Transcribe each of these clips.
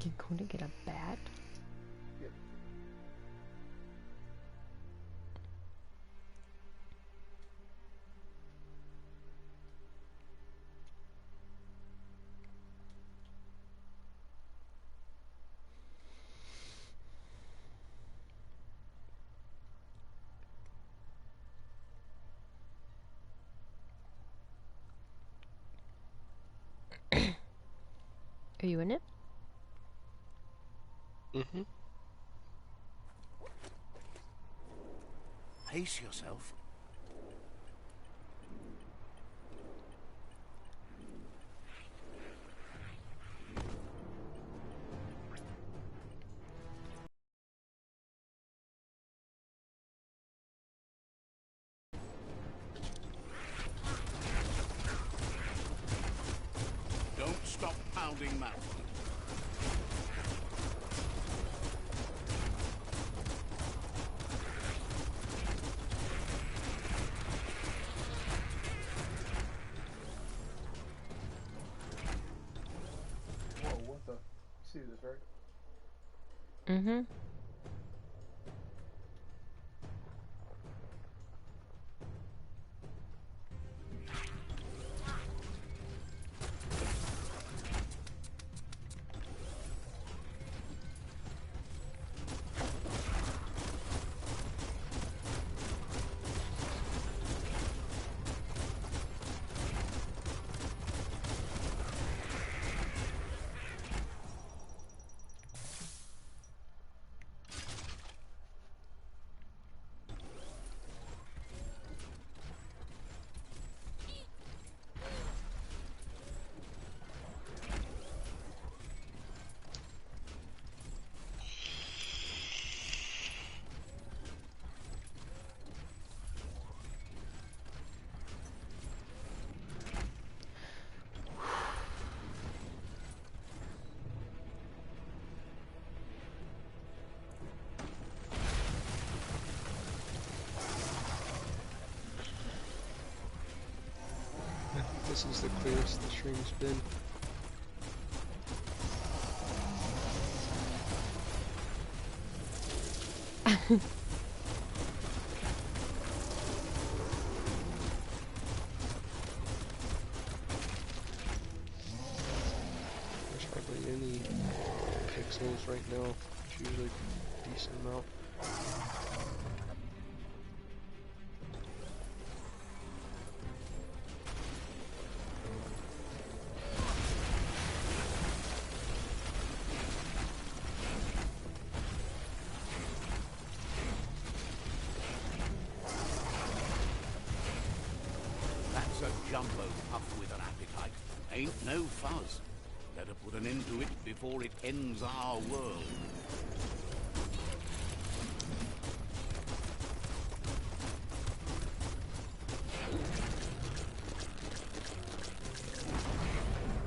You're going to get a bat? Yep. Are you in it? Mm-hmm. Pace yourself. Don't stop pounding mouth. Whoa, what the? See this, right? Mm-hmm. I think this is the clearest the stream's been. There's hardly any pixels right now. It's usually a decent amount. That's a jumbo puff with an appetite. Ain't no fuzz. Better put an end to it before it ends our world.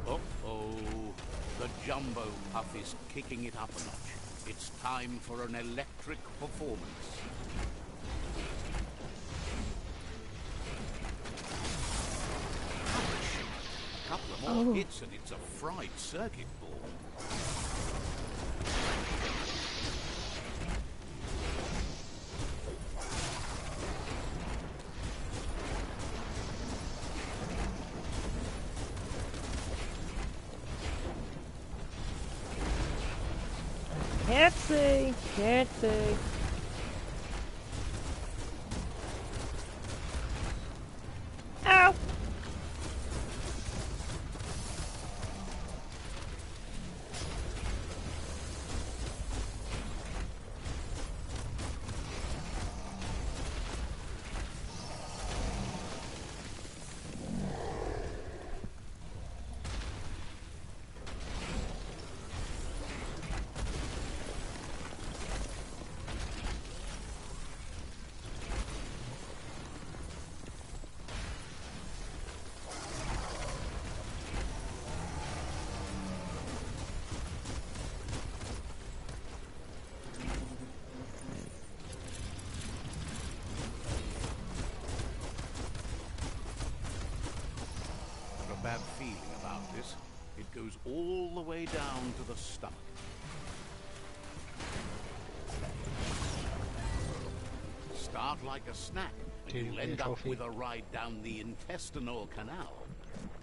Uh-oh. The jumbo puff is kicking it up a notch. It's time for an electric performance. A couple of more hits and it's a fried circuit board. Can't see. Can't see. Ow! Got a bad feeling about this. It goes all the way down to the stomach. start like a snack, and Did you you'll get a end up trophy? with a ride down the intestinal canal.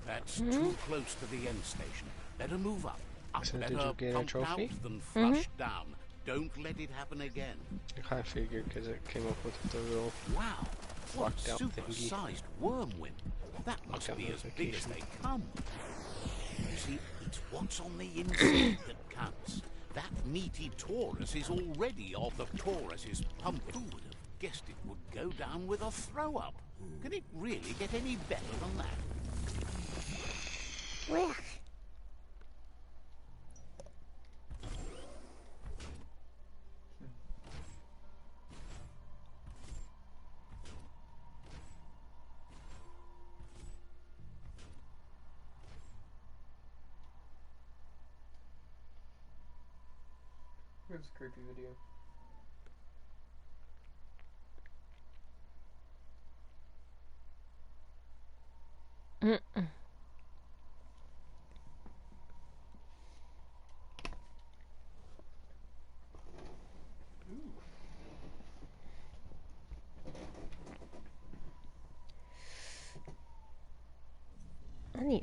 That's too close to the end station. Better move up. So did Better you get a pump trophy? out than flush down. Don't let it happen again. I kind of figured because it came up with the little Wow, what Locked a out thingy. super-sized worm wing. That must Lockout be as big as they notification. come. You see, it's what's on the inside that counts. That meaty Taurus is already of the Taurus's pump. Who would have guessed it would go down with a throw-up? Can it really get any better than that? Well, It's a creepy video.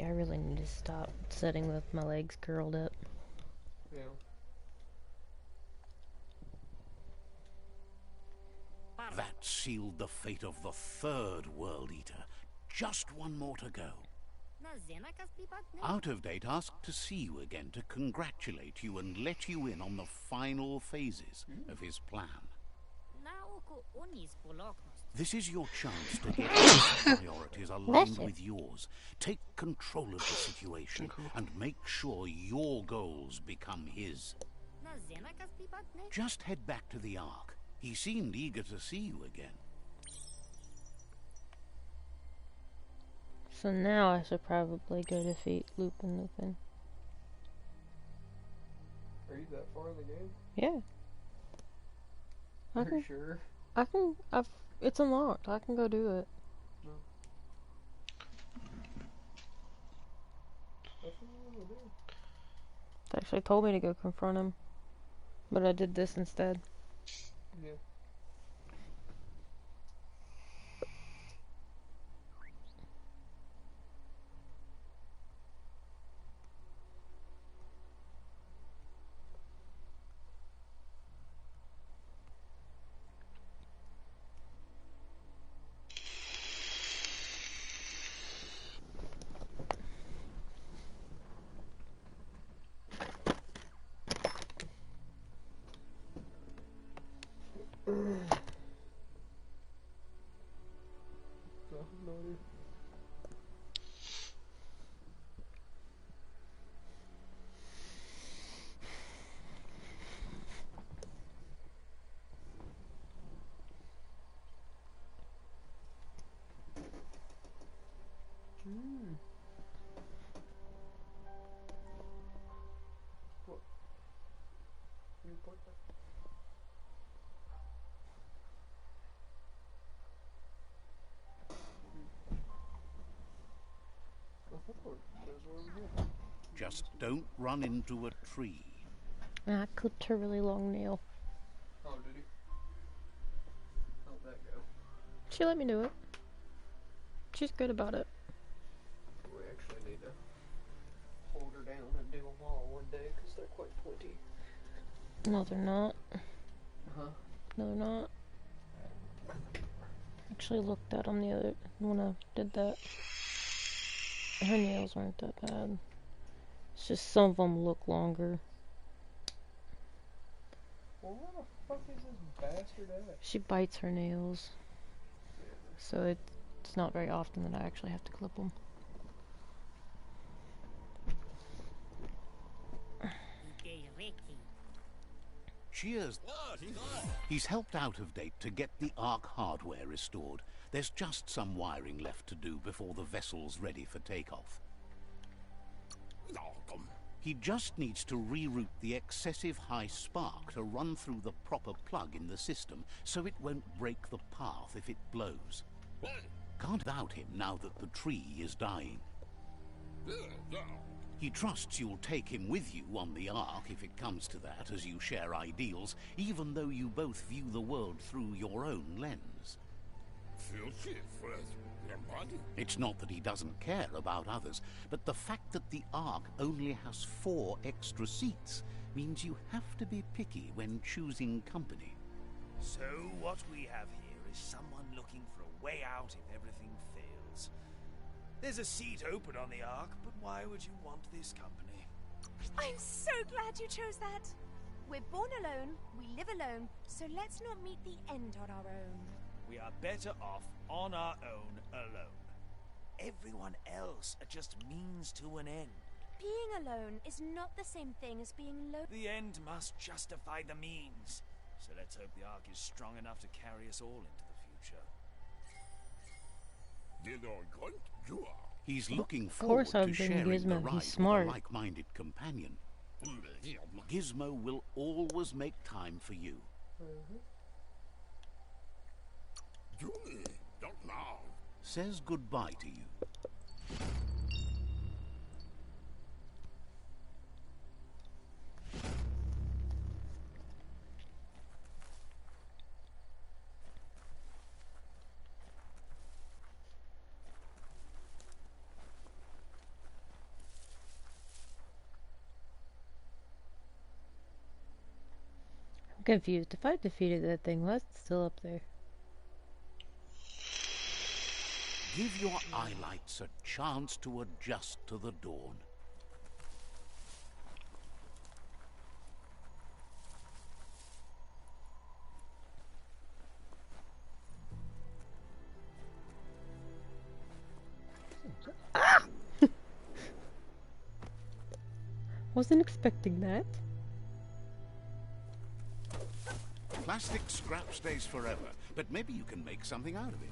I really need to stop sitting with my legs curled up. Yeah. That sealed the fate of the third World Eater. Just one more to go. Out of Date asked to see you again to congratulate you and let you in on the final phases of his plan. This is your chance to get his priorities aligned with yours. Take control of the situation and make sure your goals become his. Just head back to the Ark. He seemed eager to see you again. So now I should probably go defeat Lupin. Are you that far in the game? Yeah. Are you sure? It's unlocked. I can go do it. No. That's what I want to do. They actually told me to go confront him. But I did this instead. Yeah. No idea. What? You put that? Just don't run into a tree. I clipped her really long nail. Oh, did he? How'd that go? She let me do it. She's good about it. We actually need to hold her down and do them all one day because they're quite pointy. No, they're not. Huh? No, they're not. Actually looked at them the other when I did that. Her nails aren't that bad. It's just some of them look longer. Well, where the fuck is this bastard at? She bites her nails. So it's not very often that I actually have to clip them. Cheers. He's helped Out of Date to get the Ark hardware restored. There's just some wiring left to do before the vessel's ready for takeoff. He just needs to reroute the excessive high spark to run through the proper plug in the system so it won't break the path if it blows. Can't doubt him now that the tree is dying. He trusts you'll take him with you on the Ark if it comes to that, as you share ideals, even though you both view the world through your own lens. It's not that he doesn't care about others, but the fact that the Ark only has 4 extra seats means you have to be picky when choosing company. So what we have here is someone looking for a way out if everything fails. There's a seat open on the Ark, but why would you want this company? I'm so glad you chose that. We're born alone, we live alone, so let's not meet the end on our own. We are better off on our own alone. Everyone else are just means to an end. Being alone is not the same thing as being lonely. The end must justify the means. So let's hope the Ark is strong enough to carry us all into the future. He's looking Of forward course I've to been sharing the Gizmo, ride he's with smart. a like-minded companion. Gizmo will always make time for you. Says goodbye to you. I'm confused. If I defeated that thing, why is it still up there? Give your eyelights a chance to adjust to the dawn. Wasn't expecting that. Plastic scrap stays forever, but maybe you can make something out of it.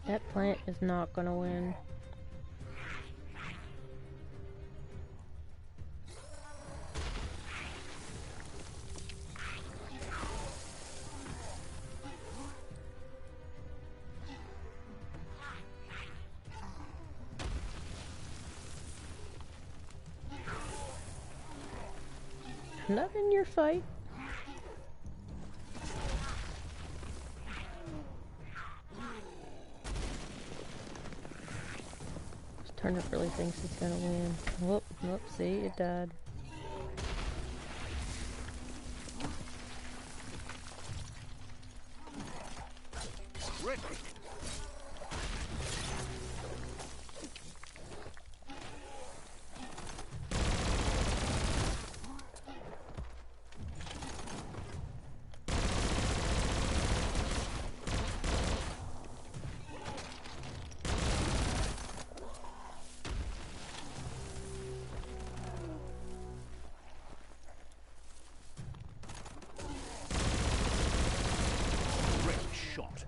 That plant is not gonna win. Not in your fight. This turnip really thinks it's gonna win. Whoop, whoop, see, it died. Ready. Great shot.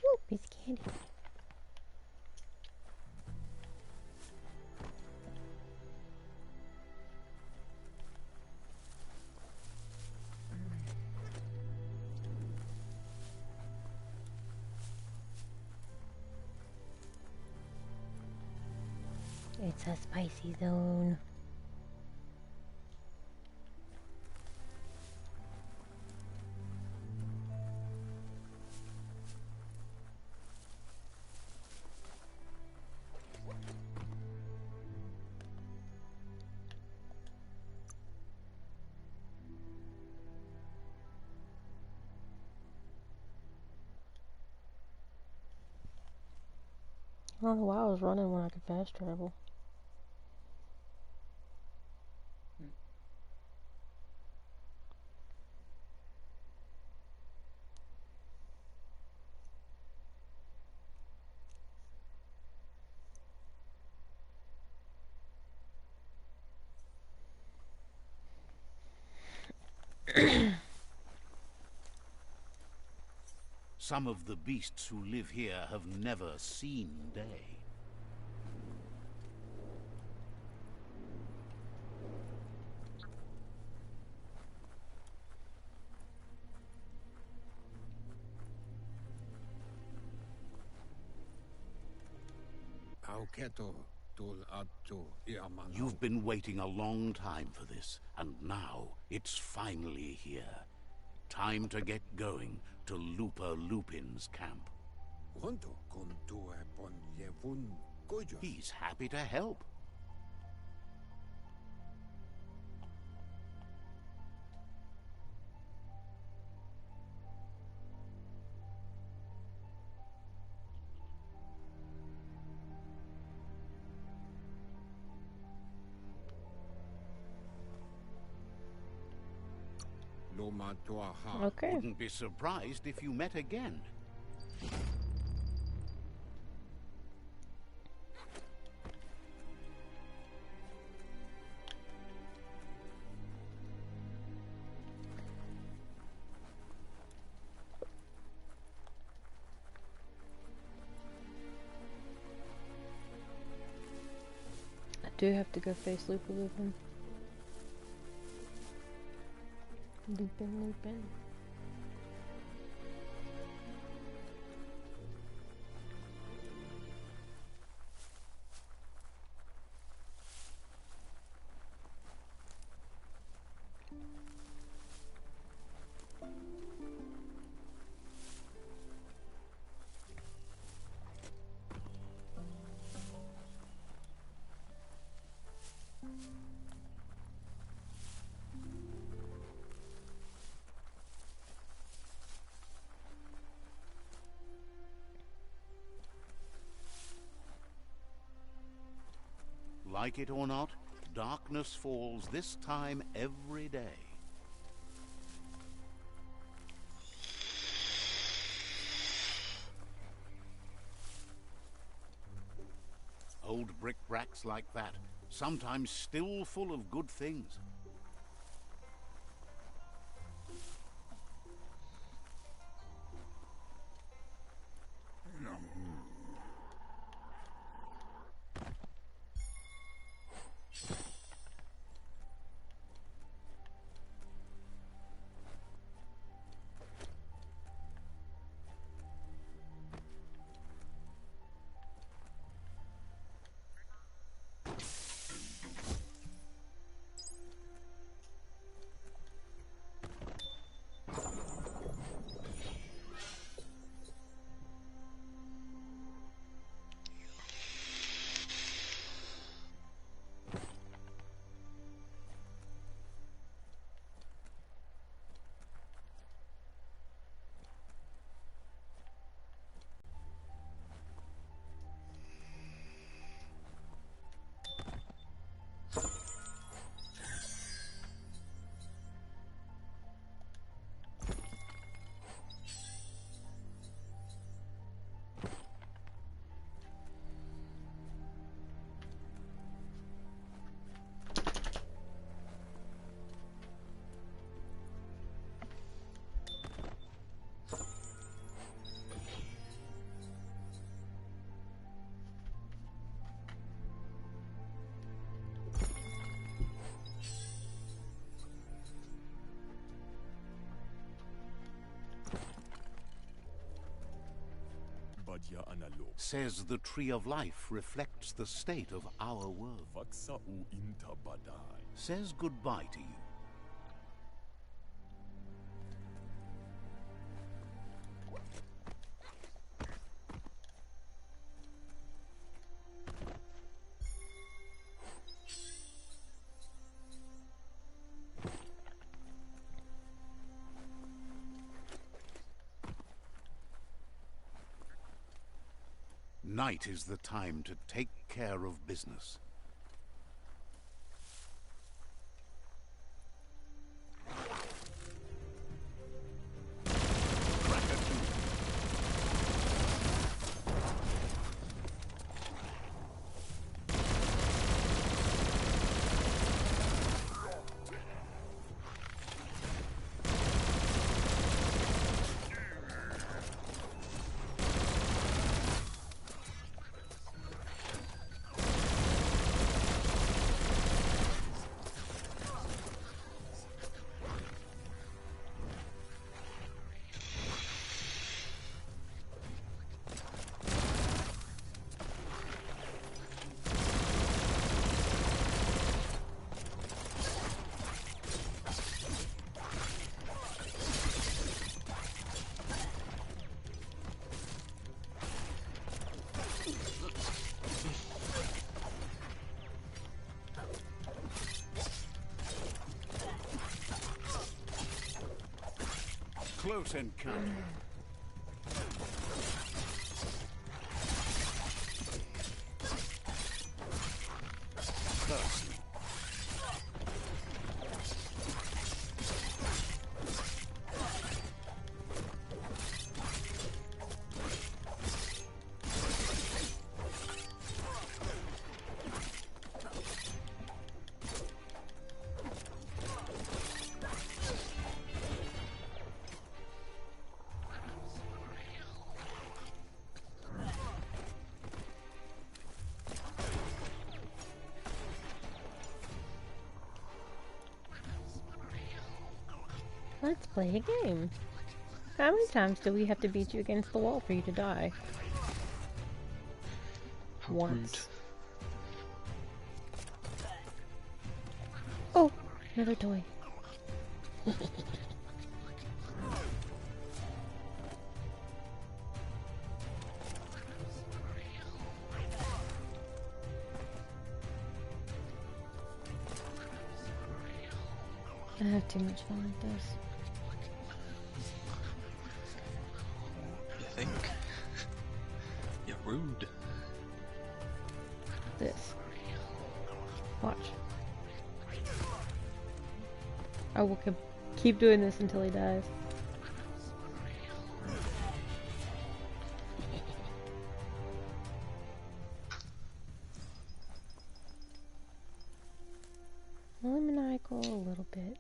Whoop, piece of candy. It's a spicy zone. I don't know why I was running when I could fast travel. Some of the beasts who live here have never seen day. You've been waiting a long time for this, and now it's finally here. Time to get going to Lupa Lupin's camp. He's happy to help. Okay. Wouldn't be surprised if you met again. I do have to go face Lupa Lupin. Lupin. Like it or not, darkness falls this time every day. Old brick-bracks like that, sometimes still full of good things. Says the Tree of Life reflects the state of our world. Says goodbye to you. Night is the time to take care of business. Close encounter. Personal. Let's play a game. How many times do we have to beat you against the wall for you to die? How Once. Oh, another toy. I have too much fun with this. You think? You're rude. This. Watch. I will keep doing this until he dies. Only maniacal a little bit.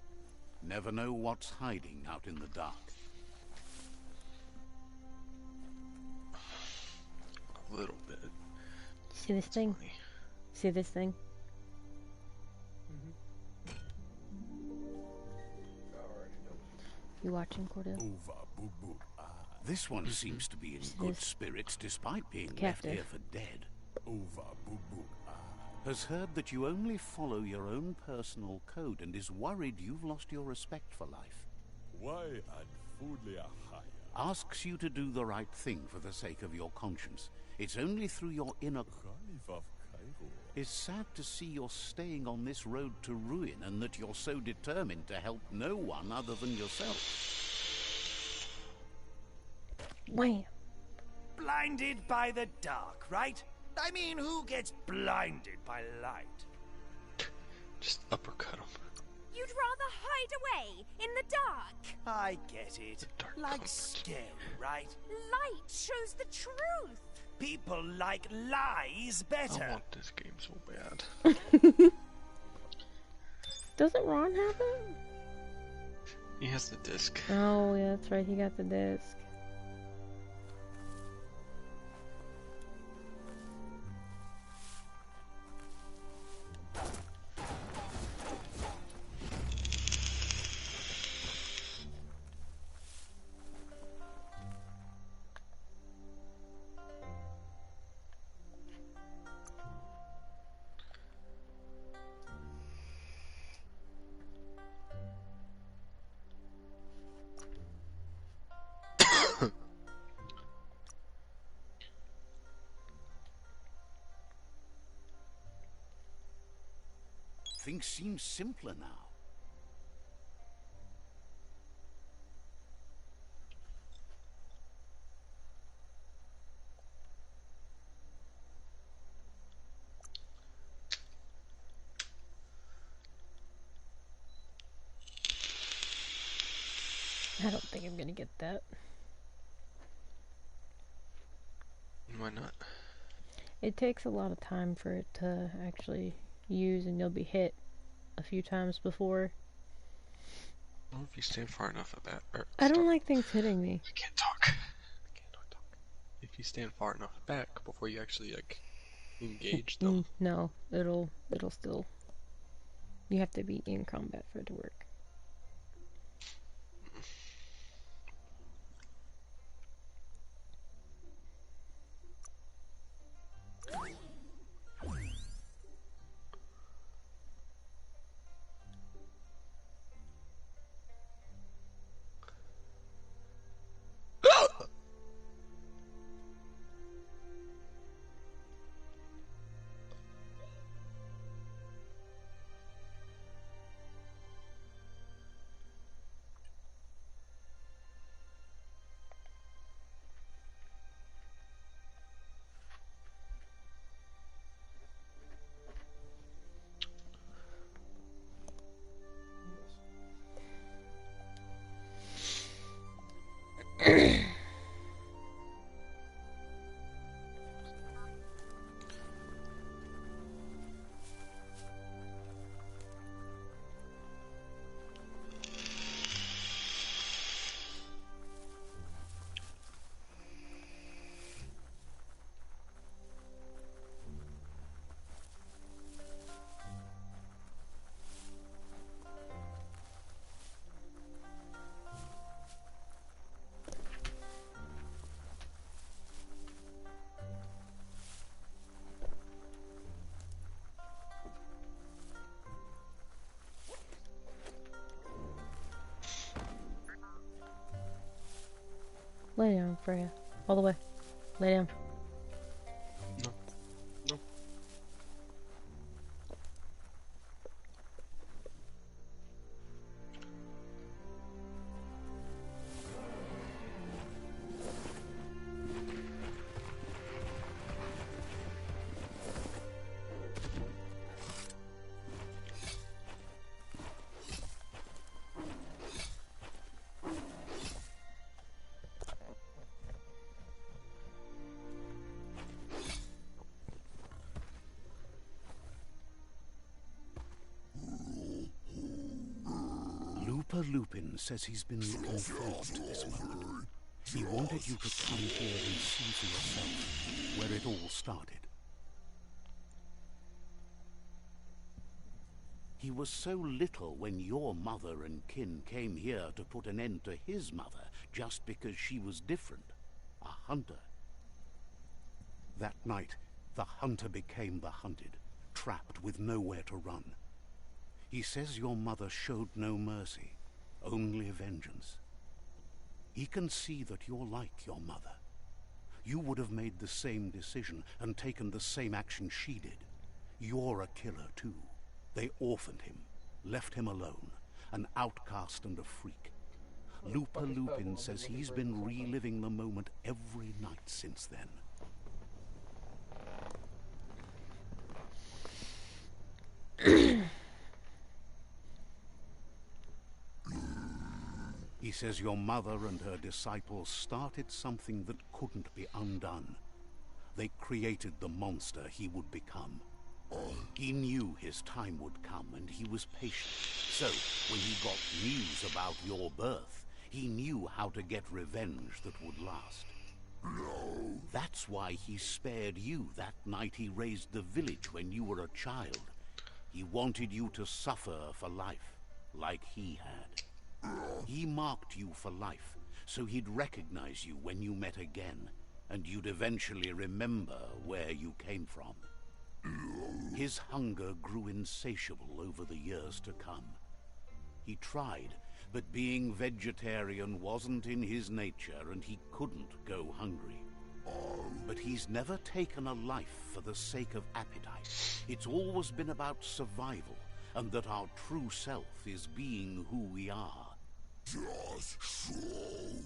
Never know what's hiding out in the dark. A little bit. See this thing? Funny. See this thing? You watching, Cordell? This one seems to be in good spirits despite being left Captive. here for dead. Has heard that you only follow your own personal code and is worried you've lost your respect for life. Asks you to do the right thing for the sake of your conscience. It's only through your inner... It's sad to see you're staying on this road to ruin and that you're so determined to help no one other than yourself. Wham! Blinded by the dark, right? I mean, who gets blinded by light? Just uppercut him. You'd rather hide away in the dark. I get it. Dark Like comfort. scary, right? Light shows the truth. People like lies I better. want this game so bad. Doesn't Ron have it? He has the disc. Oh, yeah, that's right. He got the disc. Things seem simpler now. I don't think I'm gonna get that. Why not? It takes a lot of time for it to actually use, and you'll be hit a few times before. Well, if you stand far enough at that. I don't like things hitting me. I can't talk. I can't talk. If you stand far enough back before you actually like engage them. No, it'll still. You have to be in combat for it to work. Lay down, Freya. All the way. Lay down. No. No. Lupin says he's been looking forward to this moment. He wanted you to come here and see for yourself where it all started. He was so little when your mother and kin came here to put an end to his mother just because she was different. A hunter. That night, the hunter became the hunted, trapped with nowhere to run. He says your mother showed no mercy, only vengeance. He can see that you're like your mother. You would have made the same decision and taken the same action she did. You're a killer too. They orphaned him, left him alone, an outcast and a freak. Lupin says he's been reliving the moment every night since then. He says your mother and her disciples started something that couldn't be undone. They created the monster he would become. He knew his time would come and he was patient. So, when he got news about your birth, he knew how to get revenge that would last. That's why he spared you that night he raised the village when you were a child. He wanted you to suffer for life, like he had. He marked you for life, so he'd recognize you when you met again, and you'd eventually remember where you came from. His hunger grew insatiable over the years to come. He tried, but being vegetarian wasn't in his nature, and he couldn't go hungry. But he's never taken a life for the sake of appetite. It's always been about survival, and that our true self is being who we are.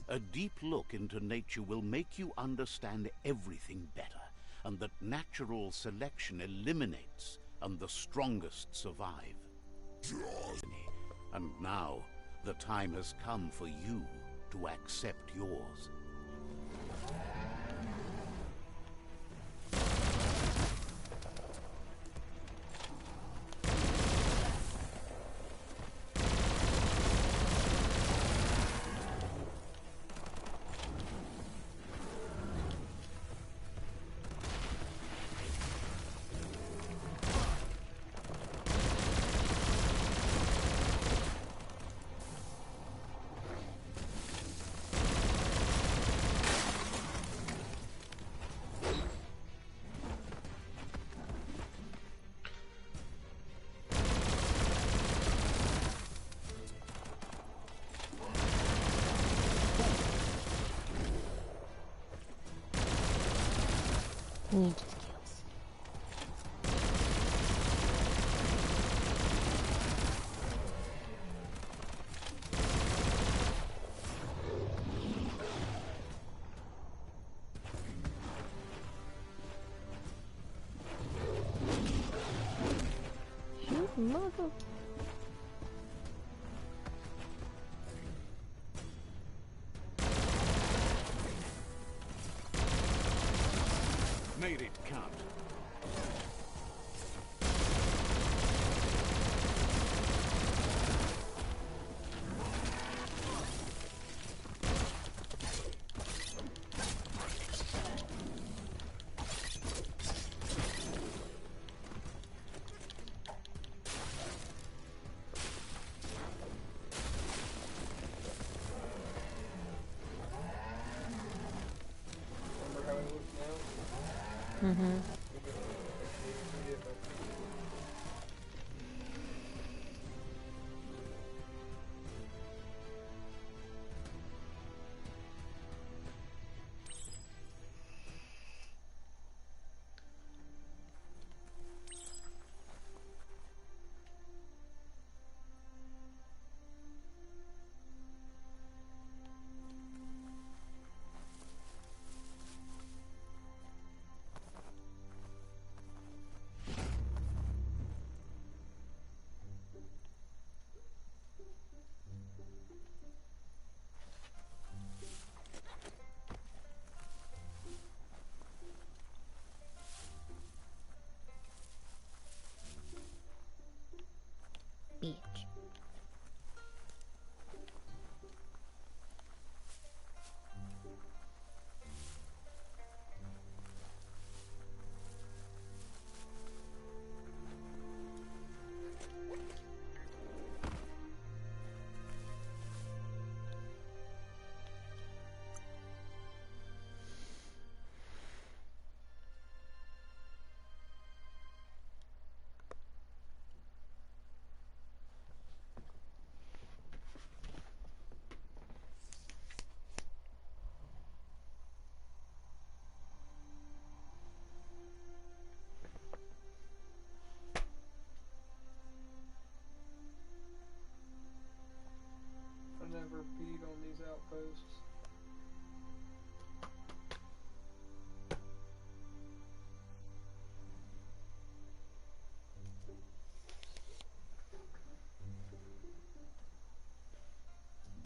A deep look into nature will make you understand everything better, and that natural selection eliminates, and the strongest survive. And now, the time has come for you to accept yours. Need skills. Shoot, mother. Made it count. Remember how he looks now? Mm-hmm.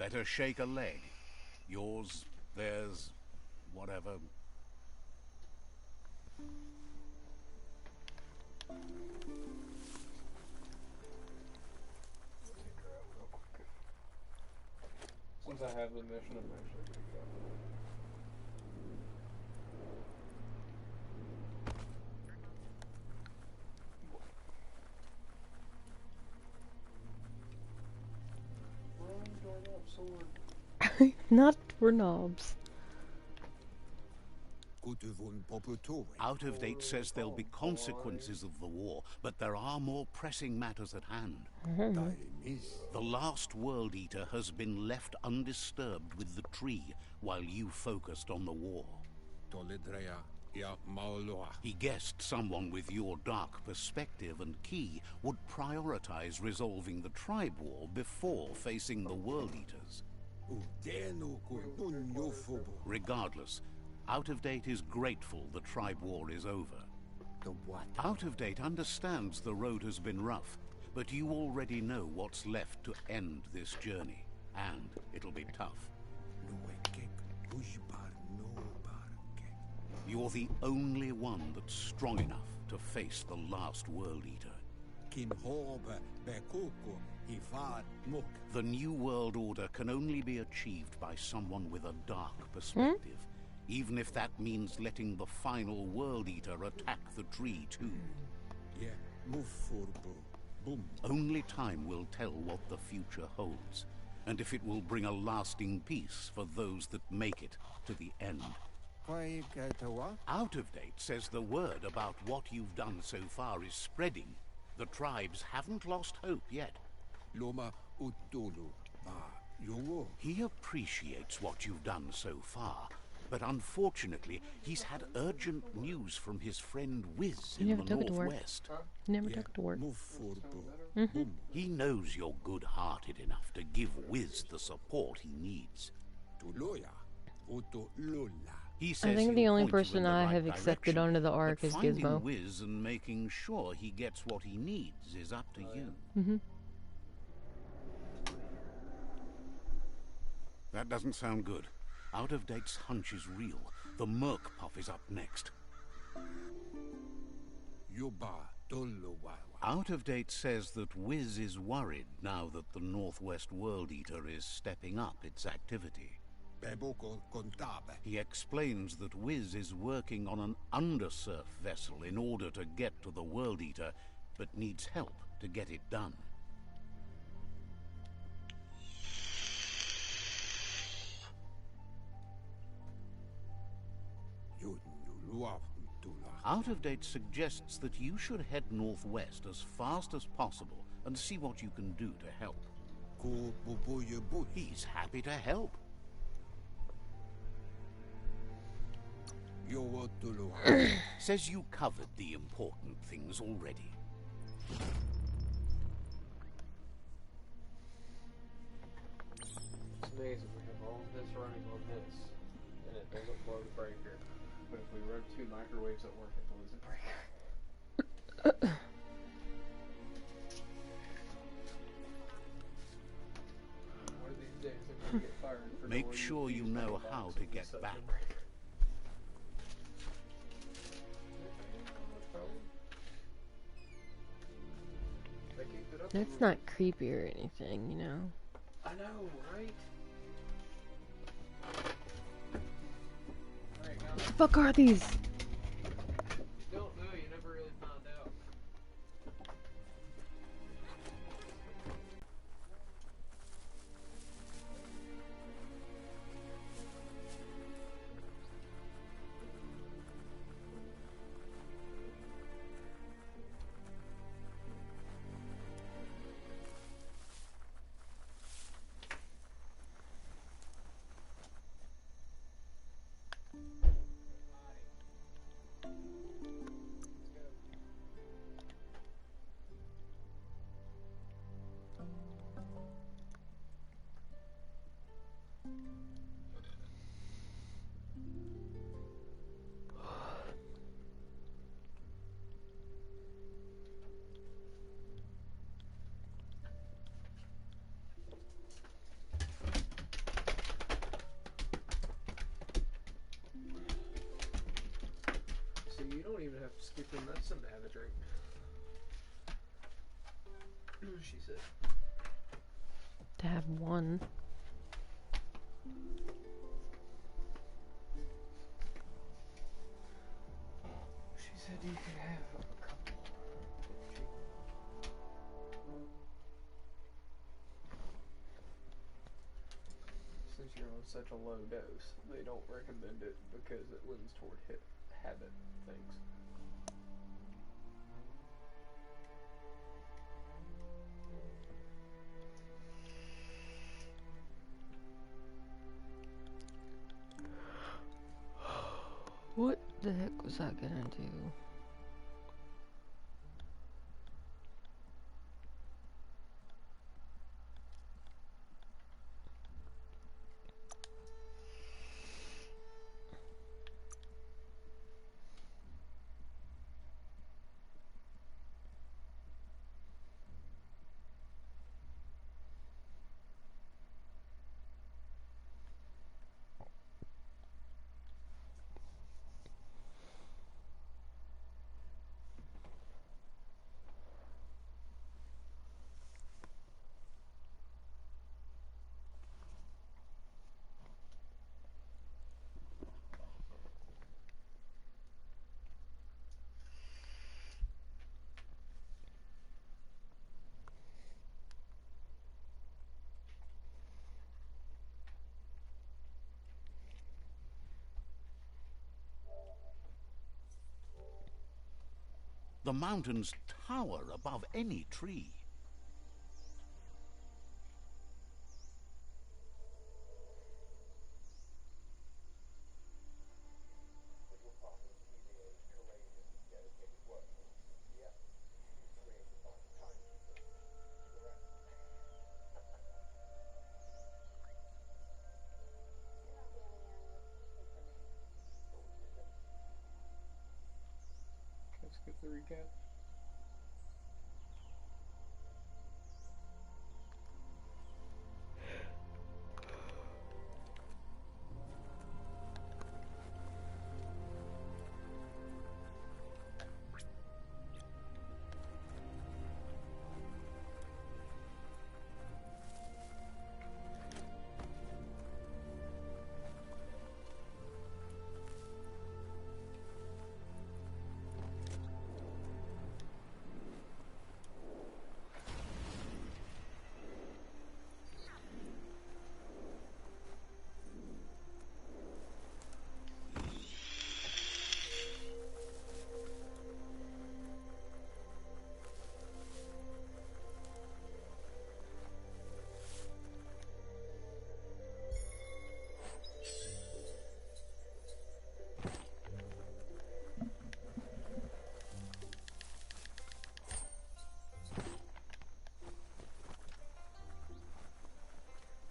Better shake a leg. Yours, theirs, whatever. Since I have the mission, I'm actually going to go. Run, guard up, sword. Not for knobs. Out of Date says there'll be consequences of the war, but there are more pressing matters at hand. The last World Eater has been left undisturbed with the tree while you focused on the war. He guessed someone with your dark perspective and key would prioritize resolving the tribe war before facing the World Eaters. Regardless, Out of Date is grateful the tribe war is over. Out of Date understands the road has been rough, but you already know what's left to end this journey, and it'll be tough. You're the only one that's strong enough to face the last World Eater. The New World Order can only be achieved by someone with a dark perspective, even if that means letting the final World Eater attack the tree too. Only time will tell what the future holds, and if it will bring a lasting peace for those that make it to the end. Out of Date says the word about what you've done so far is spreading. The tribes haven't lost hope yet. He appreciates what you've done so far, but unfortunately, he's had urgent news from his friend Wiz in the Northwest. Never took it to work. He knows you're good-hearted enough to give Wiz the support he needs. He says I think the only he'll point you person in the I right have accepted direction, onto the arc but is finding Gizmo. Wiz and making sure he gets what he needs is up to you. That doesn't sound good. Out of Date's hunch is real. The Merc Puff is up next. Out of Date says that Wiz is worried now that the Northwest World Eater is stepping up its activity. He explains that Wiz is working on an undersurf vessel in order to get to the World Eater, but needs help to get it done. Out of Date suggests that you should head northwest as fast as possible and see what you can do to help. He's happy to help. Says you covered the important things already. It's amazing we have all of this running on this, and it doesn't blow the breaker. But if we run 2 microwaves at work, it blows the breaker. One of these days, I'm gonna get fired for Make knowing sure you know how to get back. That's not creepy or anything, you know? I know, right? What the fuck are these? You don't know, you never really found out. That's something to have a drink. She said. To have one. She said you could have a couple. Since you're on such a low dose, they don't recommend it because it leans toward habit things. What the heck was I gonna do? The mountains tower above any tree. Let's get the recap.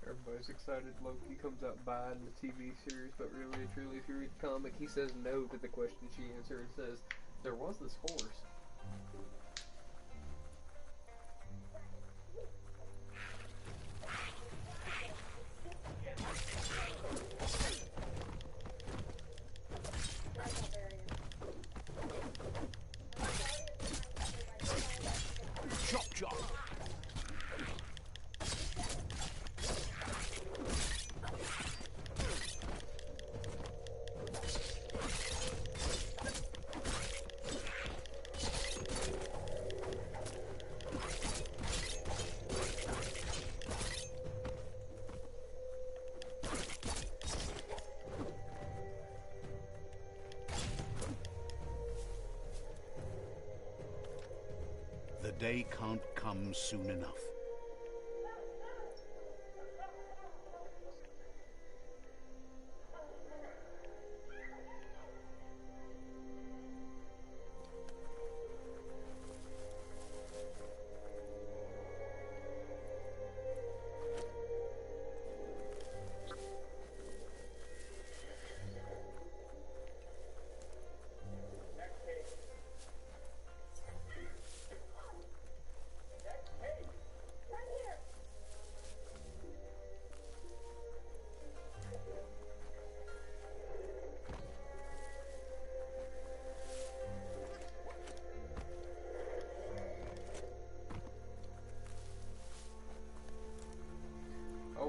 Everybody's excited Loki comes out bad in the TV series, but really, truly, if you read the comic, he says no to the question she answered and says, there was this horse. Chop chop! The day can't come soon enough.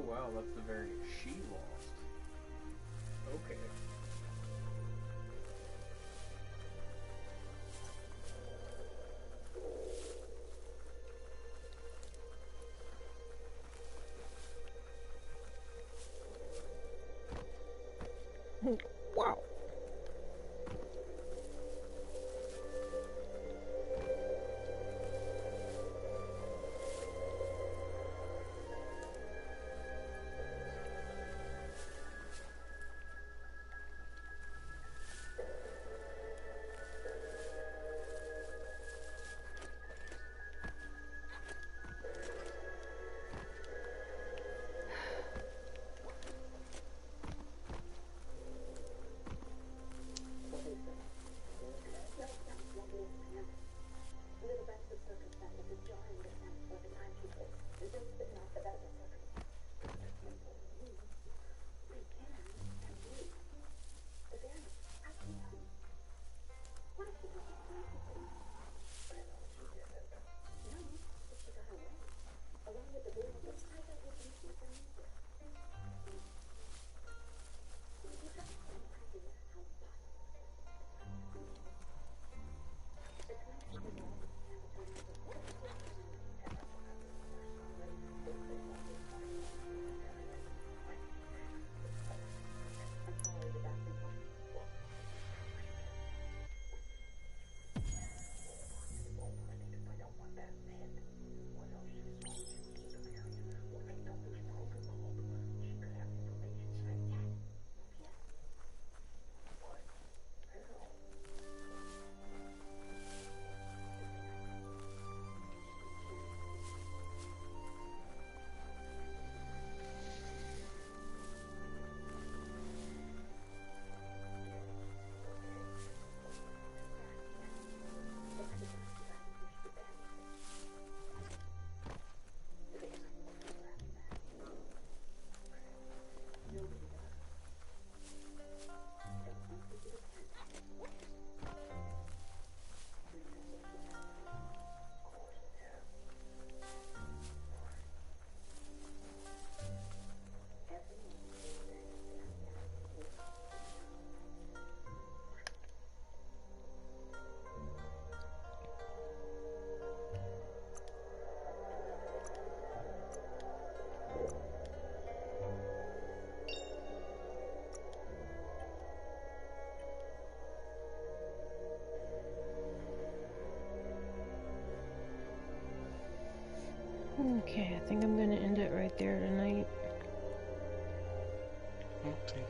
wow, that's the variant she lost. Okay. Wow. Okay, I think I'm gonna end it right there tonight. Okay.